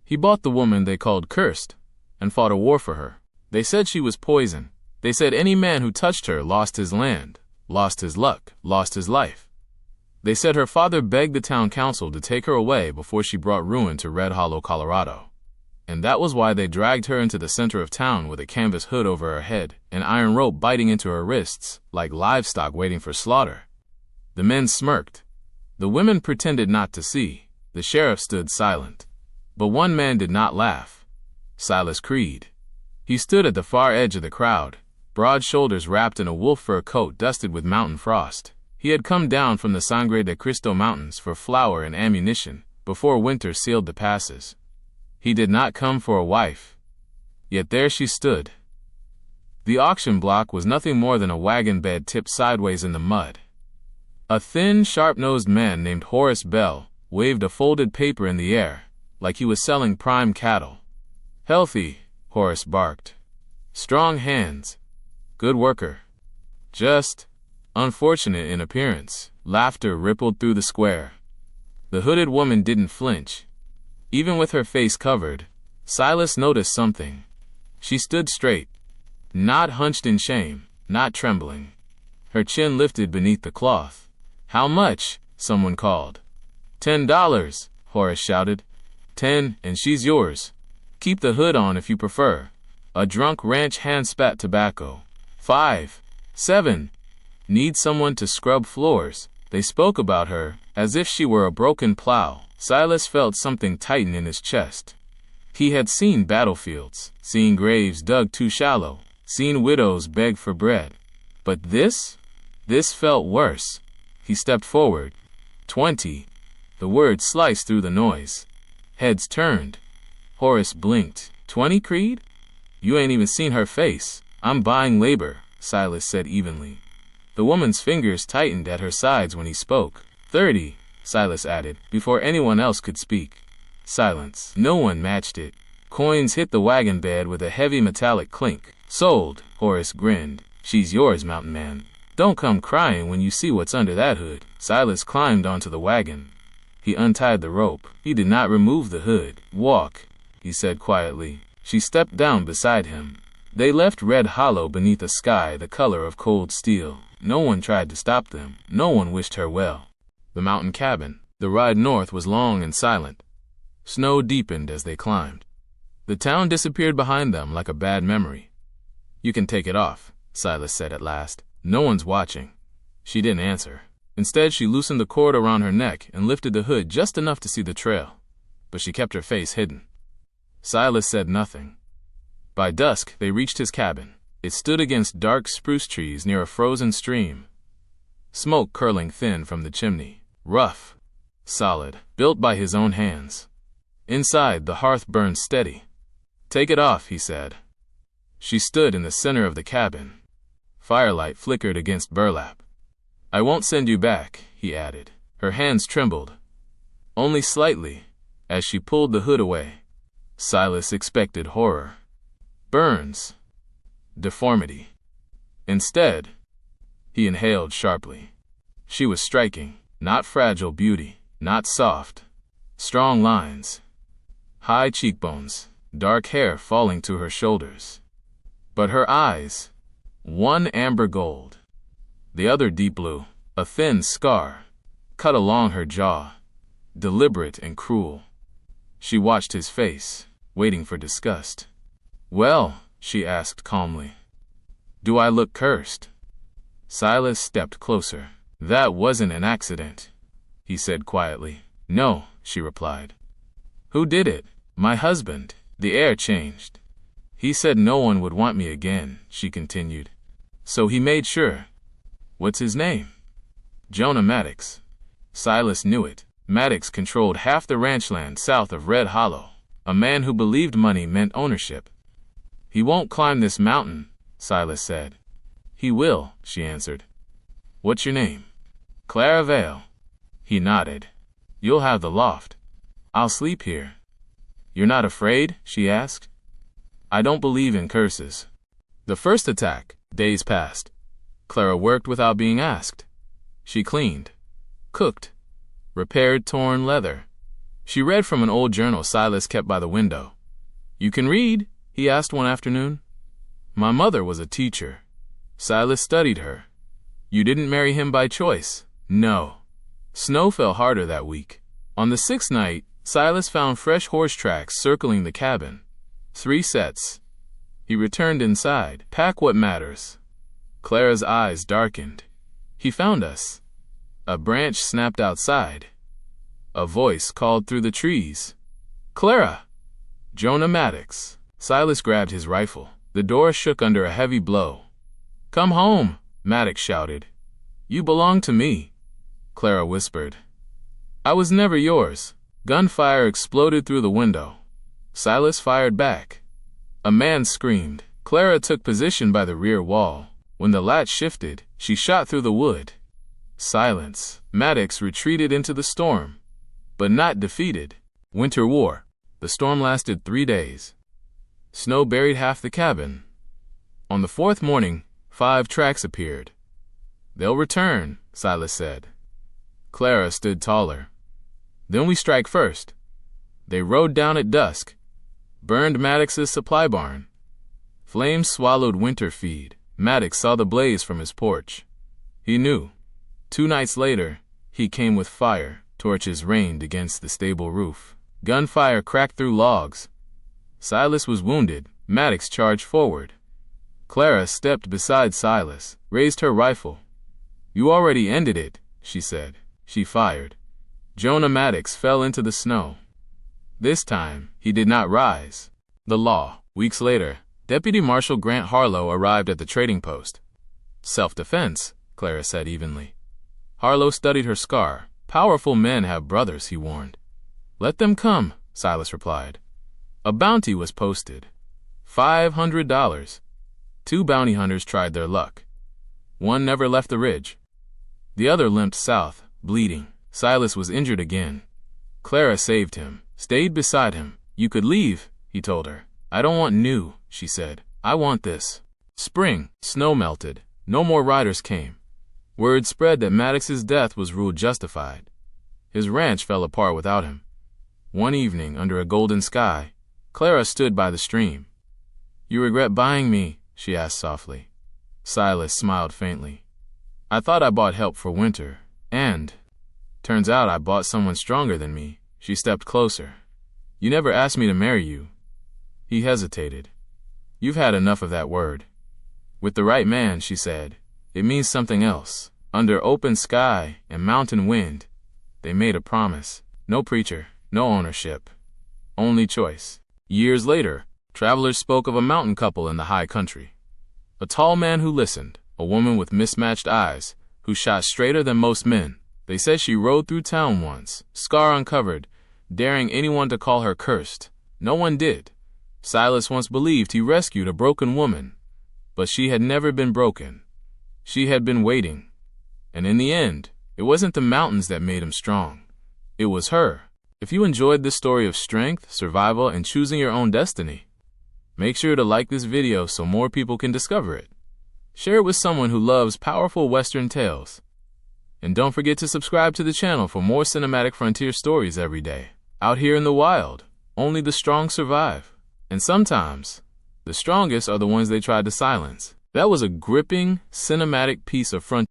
He bought the woman they called cursed, and fought a war for her. They said she was poison. They said any man who touched her lost his land, lost his luck, lost his life. They said her father begged the town council to take her away before she brought ruin to Red Hollow, Colorado. And that was why they dragged her into the center of town with a canvas hood over her head, an iron rope biting into her wrists, like livestock waiting for slaughter. The men smirked. The women pretended not to see. The sheriff stood silent. But one man did not laugh. Silas Creed. He stood at the far edge of the crowd, broad shoulders wrapped in a wolf fur coat dusted with mountain frost. He had come down from the Sangre de Cristo Mountains for flour and ammunition before winter sealed the passes. He did not come for a wife. Yet there she stood. The auction block was nothing more than a wagon bed tipped sideways in the mud. A thin, sharp-nosed man named Horace Bell waved a folded paper in the air, like he was selling prime cattle. "Healthy," Horace barked. "Strong hands. Good worker. Just unfortunate in appearance." Laughter rippled through the square. The hooded woman didn't flinch. Even with her face covered, Silas noticed something. She stood straight, not hunched in shame, not trembling. Her chin lifted beneath the cloth. "How much?" someone called. $10, Horace shouted. 10, and she's yours. Keep the hood on if you prefer." A drunk ranch hand spat tobacco. 5, 7. Need someone to scrub floors. They spoke about her, as if she were a broken plow. Silas felt something tighten in his chest. He had seen battlefields, seen graves dug too shallow, seen widows beg for bread. But this felt worse. He stepped forward. 20. The word sliced through the noise. Heads turned. Horace blinked. 20, Creed? You ain't even seen her face. I'm buying labor, Silas said evenly. The woman's fingers tightened at her sides when he spoke. 30, Silas added, before anyone else could speak. Silence. No one matched it. Coins hit the wagon bed with a heavy metallic clink. Sold, Horace grinned. She's yours, mountain man. Don't come crying when you see what's under that hood. Silas climbed onto the wagon. He untied the rope. He did not remove the hood. Walk, he said quietly. She stepped down beside him. They left Red Hollow beneath a sky the color of cold steel. No one tried to stop them. No one wished her well. The mountain cabin. The ride north was long and silent. Snow deepened as they climbed. The town disappeared behind them like a bad memory. "You can take it off," Silas said at last. "No one's watching." She didn't answer. Instead, she loosened the cord around her neck and lifted the hood just enough to see the trail. But she kept her face hidden. Silas said nothing. By dusk, they reached his cabin. It stood against dark spruce trees near a frozen stream. Smoke curling thin from the chimney. Rough. Solid. Built by his own hands. Inside, the hearth burned steady. "Take it off," he said. She stood in the center of the cabin. Firelight flickered against burlap. "I won't send you back," he added. Her hands trembled. Only slightly, as she pulled the hood away. Silas expected horror. Burns. Deformity. Instead, he inhaled sharply. She was striking. Not fragile beauty. Not soft. Strong lines. High cheekbones. Dark hair falling to her shoulders. But her eyes, one amber gold, the other deep blue, a thin scar, cut along her jaw, deliberate and cruel. She watched his face, waiting for disgust. "Well," she asked calmly, "do I look cursed?" Silas stepped closer. "That wasn't an accident," he said quietly. "No," she replied. "Who did it?" "My husband." The air changed. "He said no one would want me again," she continued. "So he made sure." "What's his name?" "Jonah Maddox." Silas knew it. Maddox controlled half the ranchland south of Red Hollow. A man who believed money meant ownership. "He won't climb this mountain," Silas said. "He will," she answered. "What's your name?" "Clara Vale." He nodded. "You'll have the loft. I'll sleep here." "You're not afraid?" she asked. "I don't believe in curses." The first attack, days passed. Clara worked without being asked. She cleaned, cooked, repaired torn leather, She read from an old journal Silas kept by the window. "You can read?" he asked one afternoon. "My mother was a teacher." Silas studied her. "You didn't marry him by choice?" "No." Snow fell harder that week. On the sixth night, Silas found fresh horse tracks circling the cabin. 3 sets. He returned inside. "Pack what matters." Clara's eyes darkened. "He found us." A branch snapped outside. A voice called through the trees. "Clara!" "Jonah Maddox." Silas grabbed his rifle. The door shook under a heavy blow. "Come home," Maddox shouted. "You belong to me," Clara whispered. "I was never yours." Gunfire exploded through the window. Silas fired back. A man screamed. Clara took position by the rear wall. When the latch shifted, she shot through the wood. Silence. Maddox retreated into the storm, but not defeated. Winter war. The storm lasted 3 days. Snow buried half the cabin. On the 4th morning, 5 tracks appeared. "They'll return," Silas said. Clara stood taller. "Then we strike first." They rode down at dusk, burned Maddox's supply barn. Flames swallowed winter feed. Maddox saw the blaze from his porch. He knew. 2 nights later, he came with fire. Torches rained against the stable roof. Gunfire cracked through logs. Silas was wounded. Maddox charged forward. Clara stepped beside Silas, raised her rifle. "You already ended it," she said. She fired. Jonah Maddox fell into the snow. This time, he did not rise. The law. Weeks later, Deputy Marshal Grant Harlow arrived at the trading post. "Self-defense," Clara said evenly. Harlow studied her scar. "Powerful men have brothers," he warned. "Let them come," Silas replied. A bounty was posted. $500. 2 bounty hunters tried their luck. One never left the ridge. The other limped south, bleeding. Silas was injured again. Clara saved him, stayed beside him. "You could leave," he told her. "I don't want new," she said. "I want this." Spring. Snow melted. No more riders came. Word spread that Maddox's death was ruled justified. His ranch fell apart without him. One evening, under a golden sky, Clara stood by the stream. "You regret buying me?" she asked softly. Silas smiled faintly. "I thought I bought help for winter, and turns out I bought someone stronger than me." She stepped closer. "You never asked me to marry you." He hesitated. "You've had enough of that word." "With the right man," she said, "it means something else." Under open sky and mountain wind, they made a promise. No preacher, no ownership, only choice. Years later, travelers spoke of a mountain couple in the high country. A tall man who listened, a woman with mismatched eyes, who shot straighter than most men. They said she rode through town once, scar uncovered, daring anyone to call her cursed. No one did. Silas once believed he rescued a broken woman, but she had never been broken. She had been waiting. And in the end, it wasn't the mountains that made him strong. It was her. If you enjoyed this story of strength, survival, and choosing your own destiny, make sure to like this video so more people can discover it. Share it with someone who loves powerful Western tales. And don't forget to subscribe to the channel for more cinematic frontier stories every day. Out here in the wild, only the strong survive. And sometimes, the strongest are the ones they tried to silence. That was a gripping, cinematic piece of frontier